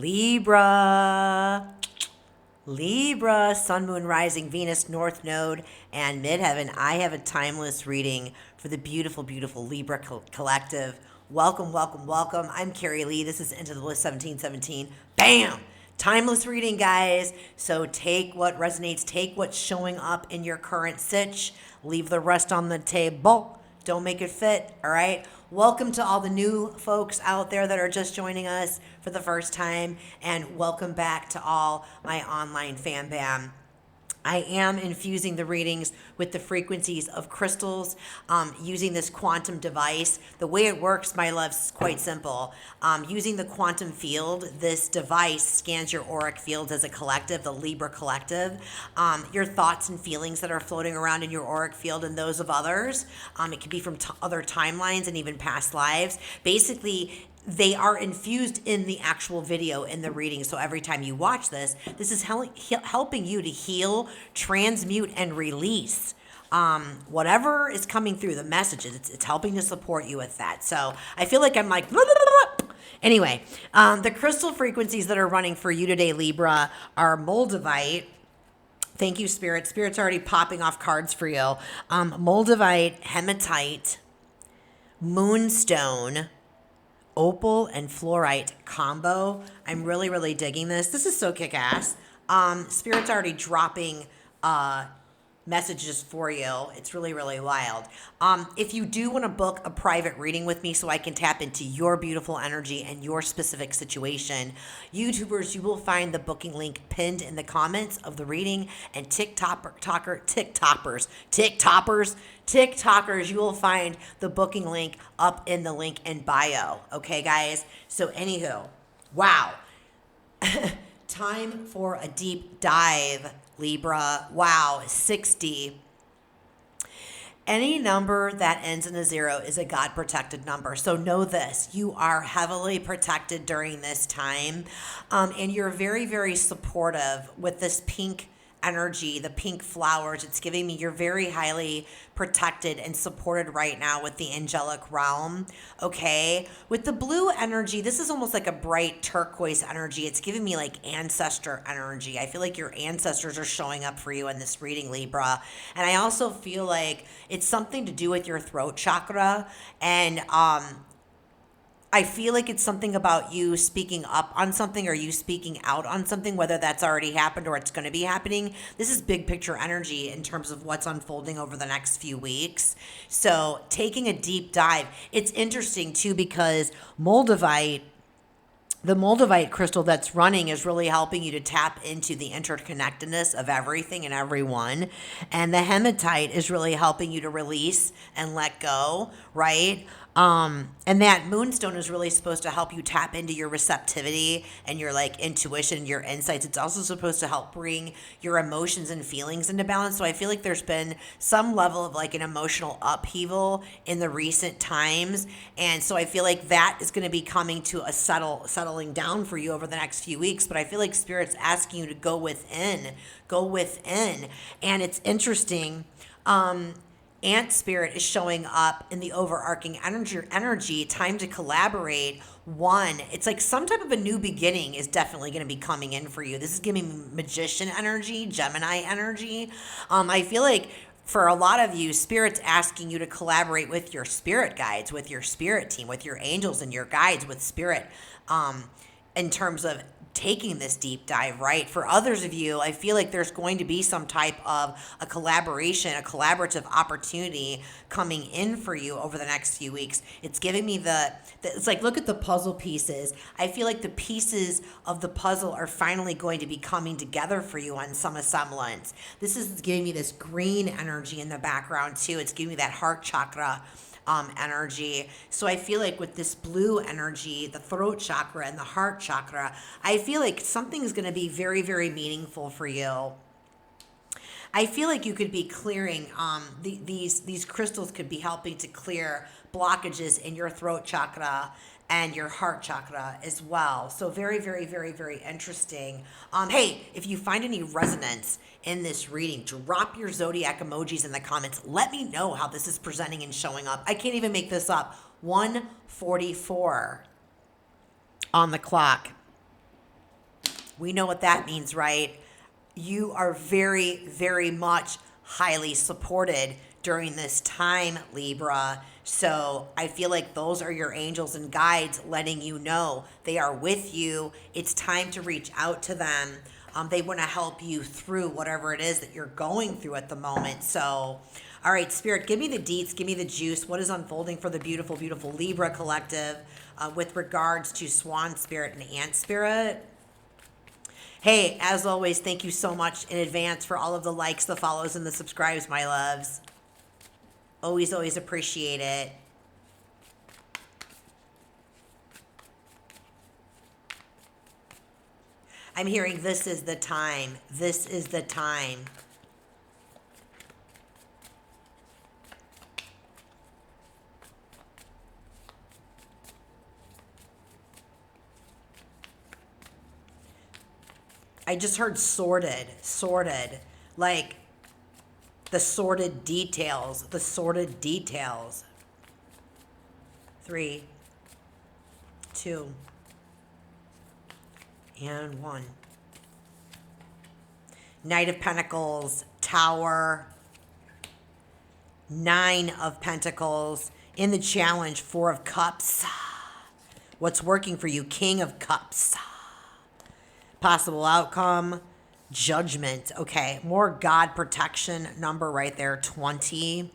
Libra. Libra, Sun, Moon, Rising, Venus, North Node, and Midheaven. I have a timeless reading for the beautiful, beautiful Libra collective. Welcome, welcome, welcome. I'm Carrie Lee. This is Into the Bliss 1717. Bam! Timeless reading, guys. So take what resonates, take what's showing up in your current sitch, leave the rest on the table. Don't make it fit, all right? Welcome to all the new folks out there that are just joining us for the first time, and welcome back to all my online fan bam. I am infusing the readings with the frequencies of crystals using this quantum device. The way it works, my loves, is quite simple. Using the quantum field, this device scans your auric fields as a collective, the Libra collective, your thoughts and feelings that are floating around in your auric field and those of others. It can be from other timelines and even past lives. Basically, they are infused in the actual video in the reading. So every time you watch this is helping you to heal, transmute, and release whatever is coming through the messages. It's helping to support you with that. So I feel like I'm like, blah, blah, blah, blah. Anyway, the crystal frequencies that are running for you today, Libra, are Moldavite. Thank you, Spirit. Spirit's already popping off cards for you. Moldavite, Hematite, Moonstone, Opal, and Fluorite combo. I'm really, really digging this. This is so kick-ass. Spirit's already dropping messages for you. It's really, really wild. If you do want to book a private reading with me so I can tap into your beautiful energy and your specific situation, YouTubers, you will find the booking link pinned in the comments of the reading, and TikTokers, you will find the booking link up in the link in bio. Okay, guys? So anywho, wow. Time for a deep dive, Libra. Wow, 60. Any number that ends in a 0 is a God-protected number. So know this. You are heavily protected during this time. And you're very, very supportive with this pink energy, the pink flowers. It's giving me you're very highly protected and supported right now with the angelic realm. Okay. With the blue energy, this is almost like a bright turquoise energy. It's giving me like ancestor energy. I feel like your ancestors are showing up for you in this reading, Libra. And I also feel like it's something to do with your throat chakra. And I feel like it's something about you speaking up on something or you speaking out on something, whether that's already happened or it's going to be happening. This is big picture energy in terms of what's unfolding over the next few weeks. So taking a deep dive. It's interesting too because the Moldavite crystal that's running is really helping you to tap into the interconnectedness of everything and everyone. And the hematite is really helping you to release and let go, right? And that moonstone is really supposed to help you tap into your receptivity and your like intuition, your insights. It's also supposed to help bring your emotions and feelings into balance. So I feel like there's been some level of like an emotional upheaval in the recent times. And so I feel like that is going to be coming to a settling down for you over the next few weeks. But I feel like Spirit's asking you to go within. And it's interesting. Ant Spirit is showing up in the overarching energy, time to collaborate. One, it's like some type of a new beginning is definitely going to be coming in for you. This is giving magician energy, Gemini energy. I feel like for a lot of you, Spirit's asking you to collaborate with your spirit guides, with your spirit team, with your angels and your guides, with Spirit, in terms of taking this deep dive, right? For others of you, I feel like there's going to be some type of a collaboration, a collaborative opportunity coming in for you over the next few weeks. It's giving me it's like, look at the puzzle pieces. I feel like the pieces of the puzzle are finally going to be coming together for you on some semblance. This is giving me this green energy in the background too. It's giving me that heart chakra energy. So I feel like with this blue energy, the throat chakra and the heart chakra, I feel like something is going to be very, very meaningful for you. I feel like you could be clearing, these crystals could be helping to clear blockages in your throat chakra and your heart chakra as well. So very, very, very, very interesting. Hey, if you find any resonance in this reading, drop your Zodiac emojis in the comments. Let me know how this is presenting and showing up. I can't even make this up. 1:44 on the clock. We know what that means, right? You are very, very much highly supported during this time, Libra. So I feel like those are your angels and guides letting you know they are with you. It's time to reach out to them. They want to help you through whatever it is that you're going through at the moment. So, all right, Spirit, give me the deets, give me the juice. What is unfolding for the beautiful, beautiful Libra collective with regards to Swan Spirit and Ant Spirit? Hey, as always, thank you so much in advance for all of the likes, the follows, and the subscribes, my loves. Always, always appreciate it. I'm hearing this is the time. This is the time. I just heard sorted, like the sordid details, 3, 2, and 1. Knight of Pentacles, Tower, 9 of Pentacles. In the challenge, 4 of Cups. What's working for you? King of Cups. Possible outcome, Judgment. Okay, more God protection number right there, 20.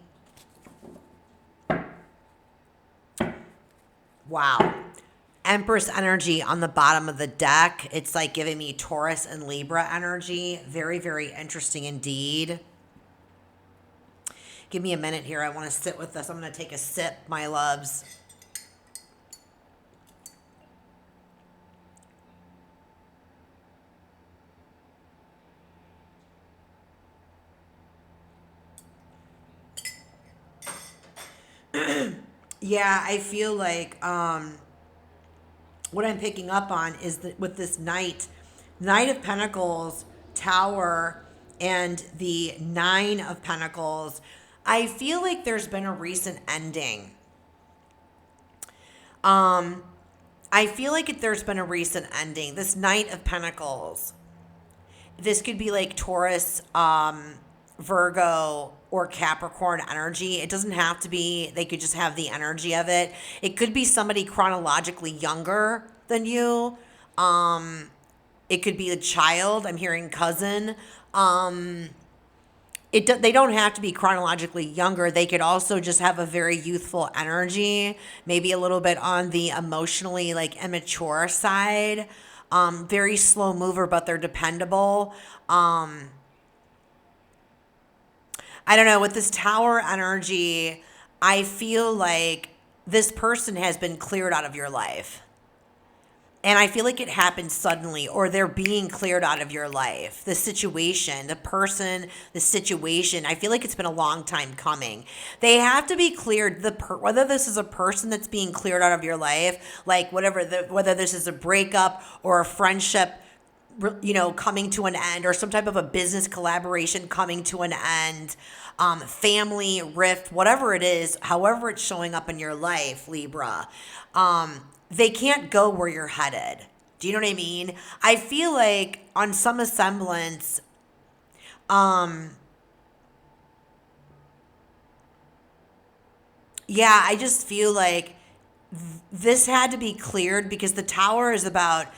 Wow. Empress energy on the bottom of the deck. It's like giving me Taurus and Libra energy. Very, very interesting indeed. Give me a minute here. I want to sit with this. I'm going to take a sip, my loves. Yeah, I feel like what I'm picking up on is that with this Knight of Pentacles, Tower, and the 9 of Pentacles, I feel like there's been a recent ending. I feel like there's been a recent ending. This Knight of Pentacles, this could be like Taurus, Virgo, or Capricorn energy. It doesn't have to be, they could just have the energy of it. It could be somebody chronologically younger than you. It could be a child. I'm hearing cousin. They don't have to be chronologically younger. They could also just have a very youthful energy, maybe a little bit on the emotionally like immature side. Very slow mover, but they're dependable. I don't know, with this Tower energy, I feel like this person has been cleared out of your life. And I feel like it happened suddenly, or they're being cleared out of your life. The situation, the person, the situation, I feel like it's been a long time coming. They have to be cleared, whether this is a person that's being cleared out of your life, like whether this is a breakup or a friendship, coming to an end, or some type of a business collaboration coming to an end, family rift, whatever it is, however it's showing up in your life, Libra, they can't go where you're headed. Do you know what I mean? I feel like on some semblance, I just feel like this had to be cleared because the Tower is about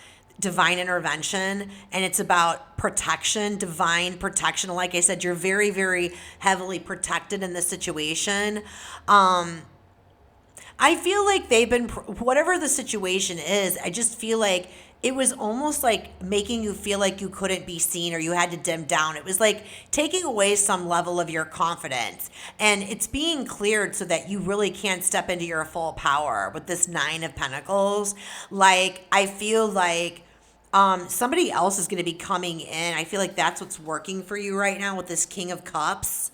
divine intervention, and it's about protection, divine protection. Like I said, you're very, very heavily protected in this situation. I feel like they've been, whatever the situation is, I just feel like it was almost like making you feel like you couldn't be seen, or you had to dim down. It was like taking away some level of your confidence, and it's being cleared so that you really can step into your full power with this 9 of Pentacles. Like, I feel like somebody else is going to be coming in. I feel like that's what's working for you right now with this King of Cups.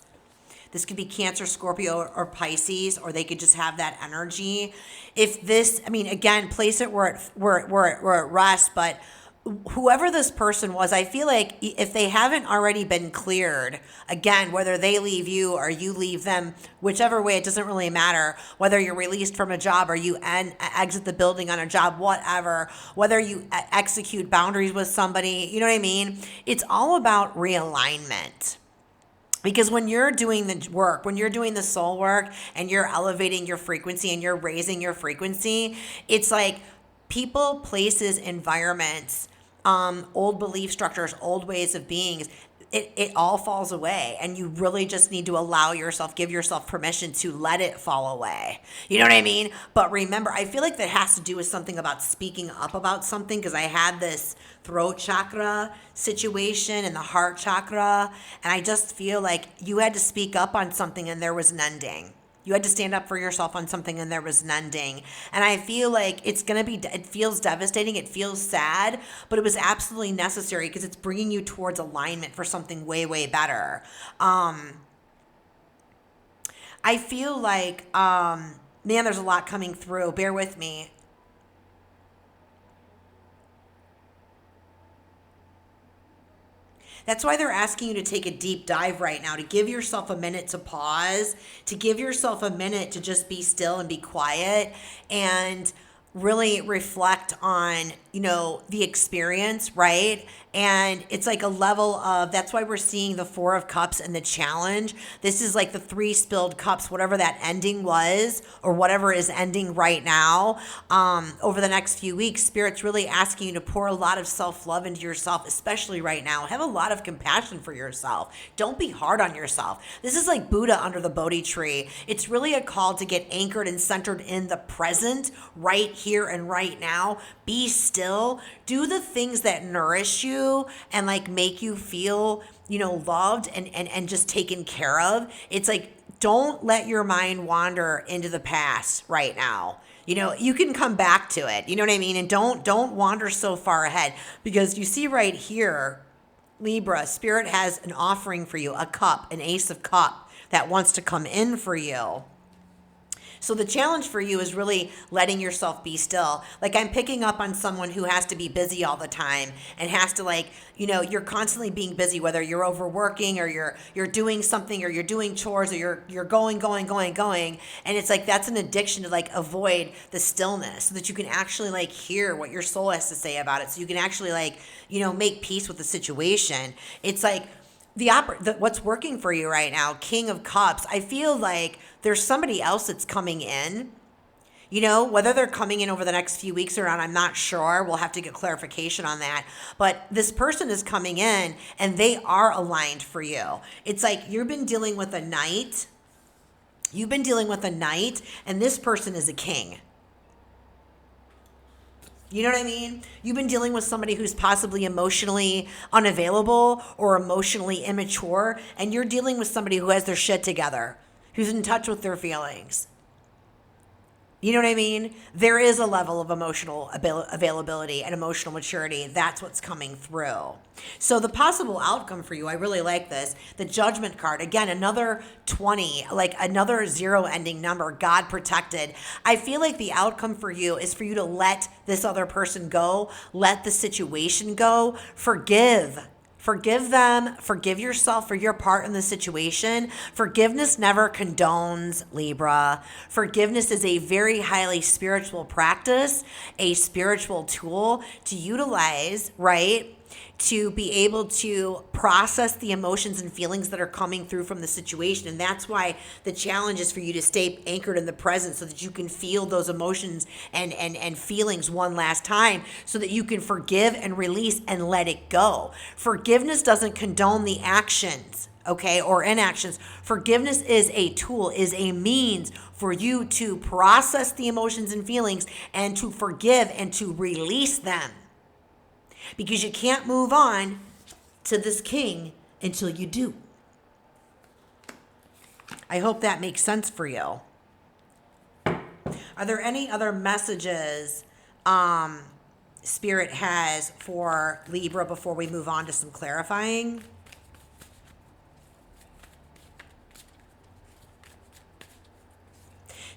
This could be Cancer, Scorpio, or Pisces, or they could just have that energy. If this, again, place it where it rests, but whoever this person was, I feel like if they haven't already been cleared, again, whether they leave you or you leave them, whichever way, it doesn't really matter. Whether you're released from a job or you exit the building on a job, whatever, whether you execute boundaries with somebody, you know what I mean? It's all about realignment. Because when you're doing the work, when you're doing the soul work and you're elevating your frequency and you're raising your frequency, it's like people, places, environments, old belief structures, old ways of being, it all falls away. And you really just need to allow yourself, give yourself permission to let it fall away. You know what I mean? But remember, I feel like that has to do with something about speaking up about something, because I had this throat chakra situation and the heart chakra, and I just feel like you had to speak up on something and there was an ending. You had to stand up for yourself on something and there was an ending. And I feel like it feels devastating. It feels sad, but it was absolutely necessary because it's bringing you towards alignment for something way, way better. I feel like, man, there's a lot coming through. Bear with me. That's why they're asking you to take a deep dive right now, to give yourself a minute to pause, to give yourself a minute to just be still and be quiet and really reflect on, the experience, right? And it's like a level of, that's why we're seeing the 4 of Cups and the challenge. This is like the 3 spilled cups, whatever that ending was, or whatever is ending right now. Over the next few weeks, Spirit's really asking you to pour a lot of self-love into yourself, especially right now. Have a lot of compassion for yourself. Don't be hard on yourself. This is like Buddha under the Bodhi tree. It's really a call to get anchored and centered in the present, right here and right now. Be still. Do the things that nourish you and like make you feel, loved and just taken care of. It's like, don't let your mind wander into the past right now. You can come back to it. You know what I mean? And don't wander so far ahead, because you see right here, Libra, Spirit has an offering for you, a cup, an Ace of Cup that wants to come in for you. So the challenge for you is really letting yourself be still. Like, I'm picking up on someone who has to be busy all the time and has to you're constantly being busy, whether you're overworking or you're doing something or you're doing chores or you're going. And it's like, that's an addiction to avoid the stillness so that you can actually hear what your soul has to say about it. So you can actually make peace with the situation. It's like, what's working for you right now, King of Cups. I feel like there's somebody else that's coming in. Whether they're coming in over the next few weeks or not, I'm not sure. We'll have to get clarification on that. But this person is coming in and they are aligned for you. It's like you've been dealing with a knight. And this person is a king. You know what I mean? You've been dealing with somebody who's possibly emotionally unavailable or emotionally immature, and you're dealing with somebody who has their shit together, who's in touch with their feelings. You know what I mean? There is a level of emotional availability and emotional maturity. That's what's coming through. So the possible outcome for you, I really like this. The Judgment card, again, another 20, another 0 ending number, God protected. I feel like the outcome for you is for you to let this other person go, let the situation go, forgive. Forgive them, forgive yourself for your part in the situation. Forgiveness never condones, Libra. Forgiveness is a very highly spiritual practice, a spiritual tool to utilize, right? To be able to process the emotions and feelings that are coming through from the situation. And that's why the challenge is for you to stay anchored in the present so that you can feel those emotions and feelings one last time so that you can forgive and release and let it go. Forgiveness doesn't condone the actions, okay, or inactions. Forgiveness is a tool, is a means for you to process the emotions and feelings and to forgive and to release them. Because you can't move on to this king until you do. I hope that makes sense for you. Are there any other messages Spirit has for Libra before we move on to some clarifying?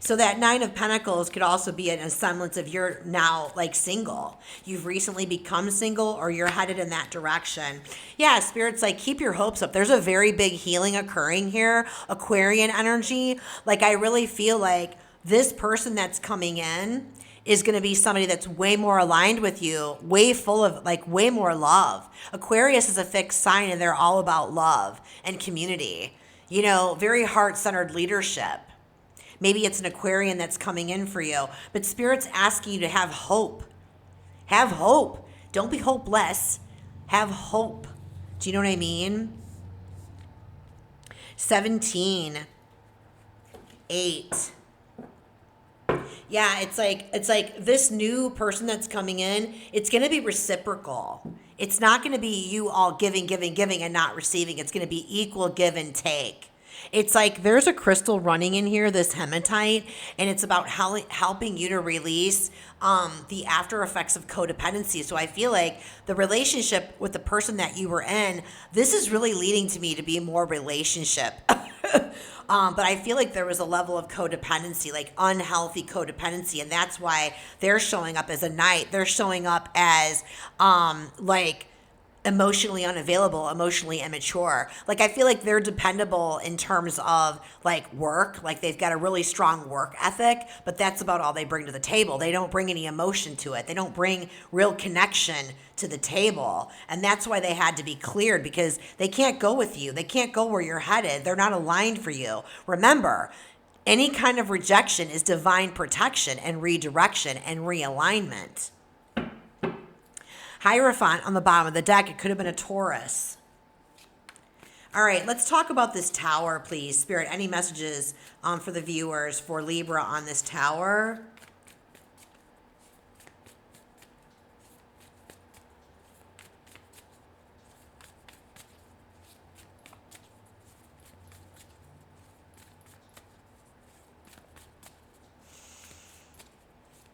So that Nine of Pentacles could also be a semblance of you're now like single. You've recently become single or you're headed in that direction. Yeah, Spirit's like, keep your hopes up. There's a very big healing occurring here. Aquarian energy. Like, I really feel like this person that's coming in is going to be somebody that's way more aligned with you, way full of like way more love. Aquarius is a fixed sign and they're all about love and community. You know, very heart-centered leadership. Maybe it's an Aquarian that's coming in for you, but Spirit's asking you to have hope. Have hope. Don't be hopeless. Have hope. Do you know what I mean? 17, 8. Yeah, it's like this new person that's coming in, it's going to be reciprocal. It's not going to be you all giving and not receiving. It's going to be equal give and take. It's like there's a crystal running in here, this hematite, and it's about helping you to release the after effects of codependency. So I feel like the relationship with the person that you were in, this is really leading to me to be more relationship. But I feel like there was a level of codependency, like unhealthy codependency. And that's why they're showing up as a knight. They're showing up as like emotionally unavailable, emotionally immature. Like, I feel like they're dependable in terms of like work. Like, they've got a really strong work ethic, but that's about all they bring to the table. They don't bring any emotion to it. They don't bring real connection to the table. And that's why they had to be cleared, because they can't go with you. They can't go where you're headed. They're not aligned for you. Remember, any kind of rejection is divine protection and redirection and realignment. Hierophant on the bottom of the deck. It could have been a Taurus. All right, let's talk about this tower, please. Spirit, any messages for the viewers for Libra on this tower?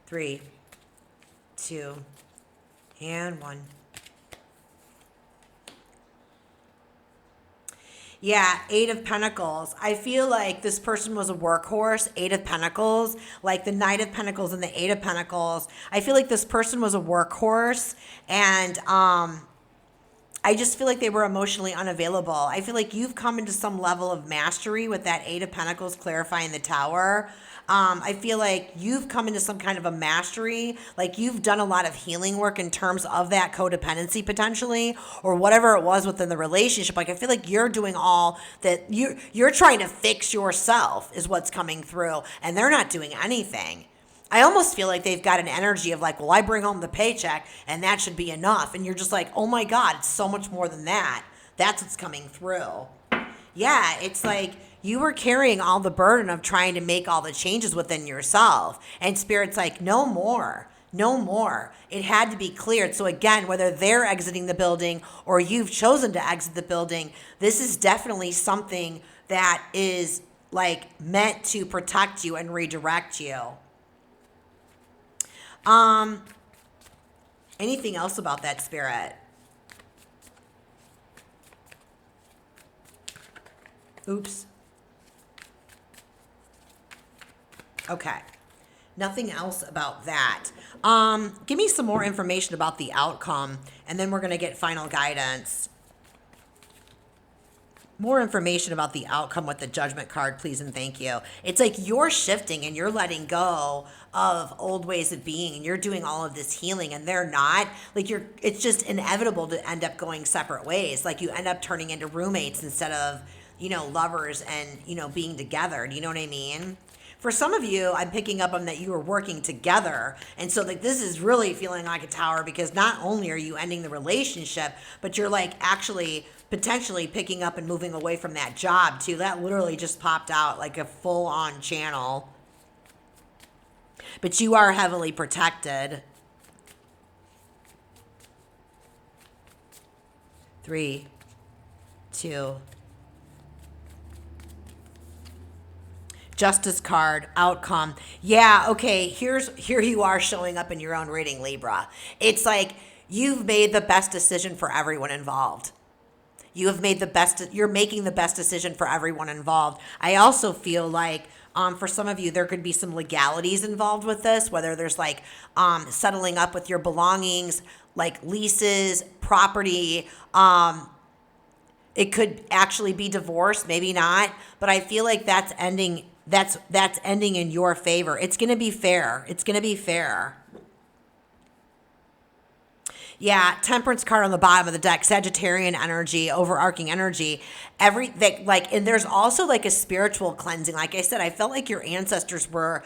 Three, 2, and 1. Yeah, 8 of Pentacles. I feel like this person was a workhorse. 8 of Pentacles, like the Knight of Pentacles and the 8 of Pentacles. I feel like this person was a workhorse, and I just feel like they were emotionally unavailable. I feel like you've come into some level of mastery with that 8 of Pentacles clarifying the tower. I feel like you've come into some kind of a mastery, like you've done a lot of healing work in terms of that codependency potentially, or whatever it was within the relationship. Like, I feel like you're doing all that. You're trying to fix yourself is what's coming through, and they're not doing anything. I almost feel like they've got an energy of like, well, I bring home the paycheck and that should be enough. And you're just like, oh my God, it's so much more than that. That's what's coming through. Yeah, it's like you were carrying all the burden of trying to make all the changes within yourself. And Spirit's like, no more. No more. It had to be cleared. So again, whether they're exiting the building or you've chosen to exit the building, this is definitely something that is like meant to protect you and redirect you. Anything else about that, Spirit? Oops. Okay. Nothing else about that. Give me some more information about the outcome, and then we're going to get final guidance. More information about the outcome with the Judgment card, please and thank you. It's like you're shifting and you're letting go of old ways of being, and you're doing all of this healing, and they're not. Like, it's just inevitable to end up going separate ways. Like, you end up turning into roommates instead of, lovers and, being together. Do you know what I mean? For some of you, I'm picking up on that you are working together. And so like this is really feeling like a tower, because not only are you ending the relationship, but you're like actually potentially picking up and moving away from that job too. That literally just popped out like a full-on channel. But you are heavily protected. 3, 2. Justice card, outcome. Yeah, okay, here you are showing up in your own reading, Libra. It's like you've made the best decision for everyone involved. You have made the best, you're making the best decision for everyone involved. I also feel like for some of you, there could be some legalities involved with this, whether there's like settling up with your belongings, like leases, property. It could actually be divorce, maybe not, but I feel like that's ending. That's ending in your favor. It's going to be fair. It's going to be fair. Yeah, Temperance card on the bottom of the deck, Sagittarian energy, overarching energy, everything like, and there's also like a spiritual cleansing. Like I said, I felt like your ancestors were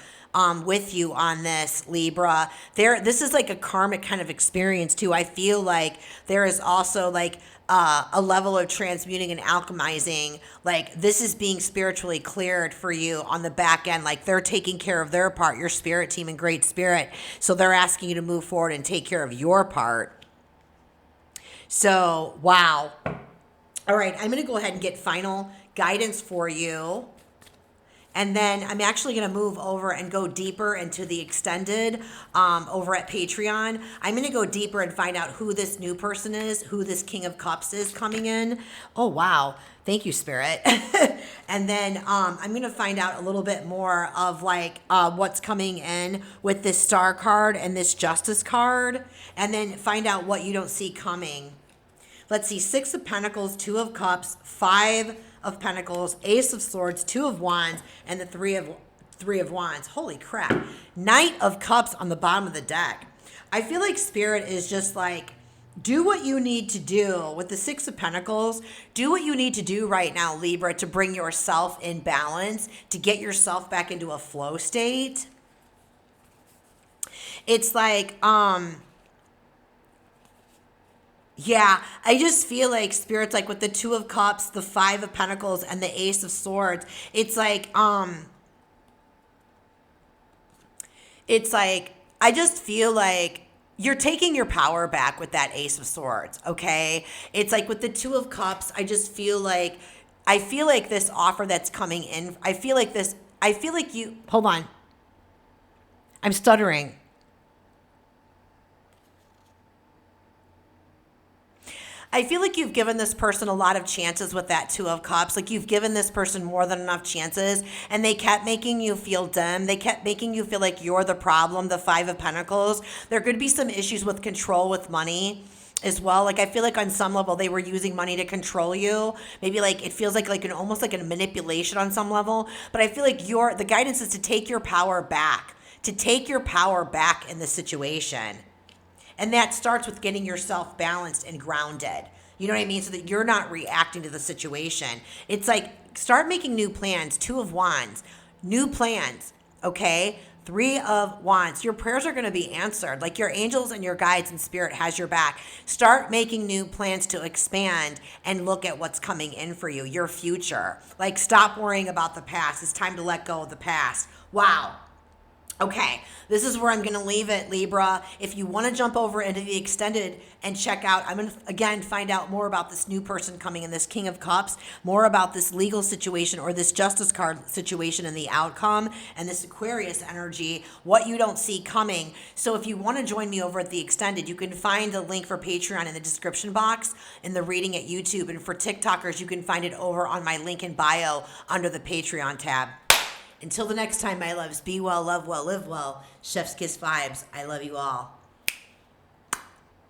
with you on this, Libra. This is like a karmic kind of experience too. I feel like there is also like a level of transmuting and alchemizing. Like this is being spiritually cleared for you on the back end. Like they're taking care of their part, your spirit team and Great Spirit. So they're asking you to move forward and take care of your part. So, wow. All right, I'm going to go ahead and get final guidance for you. And then I'm actually going to move over and go deeper into the extended over at Patreon. I'm going to go deeper and find out who this new person is, who this King of Cups is coming in. Oh, wow. Thank you, Spirit. And then I'm going to find out a little bit more of like what's coming in with this Star card and this Justice card. And then find out what you don't see coming. Let's see, 6 of Pentacles, 2 of Cups, 5 of Pentacles, Ace of Swords, 2 of Wands, and the 3 of Wands. Holy crap. Knight of Cups on the bottom of the deck. I feel like Spirit is just like, do what you need to do with the 6 of Pentacles. Do what you need to do right now, Libra, to bring yourself in balance, to get yourself back into a flow state. It's like, yeah, I just feel like Spirit's like with the 2 of Cups, the 5 of Pentacles, and the Ace of Swords. It's like, I just feel like you're taking your power back with that Ace of Swords, okay? It's like with the 2 of Cups, I feel like this offer that's coming in, I feel like you, hold on. I'm stuttering. I feel like you've given this person a lot of chances with that 2 of Cups. Like you've given this person more than enough chances and they kept making you feel dumb. They kept making you feel like you're the problem, the 5 of Pentacles. There could be some issues with control with money as well. Like I feel like on some level they were using money to control you. Maybe like it feels like an almost like a manipulation on some level. But I feel like the guidance is to take your power back. To take your power back in the situation. And that starts with getting yourself balanced and grounded. You know what I mean? So that you're not reacting to the situation. It's like, start making new plans. 2 of Wands. New plans, okay? 3 of Wands. Your prayers are going to be answered. Like your angels and your guides and Spirit has your back. Start making new plans to expand and look at what's coming in for you, your future. Like stop worrying about the past. It's time to let go of the past. Wow. Okay, this is where I'm going to leave it, Libra. If you want to jump over into the extended and check out, I'm going to, again, find out more about this new person coming in, this King of Cups, more about this legal situation or this Justice card situation and the outcome, and this Aquarius energy, what you don't see coming. So if you want to join me over at the extended, you can find the link for Patreon in the description box in the reading at YouTube. And for TikTokers, you can find it over on my link in bio under the Patreon tab. Until the next time, my loves, be well, love well, live well. Chef's Kiss vibes. I love you all.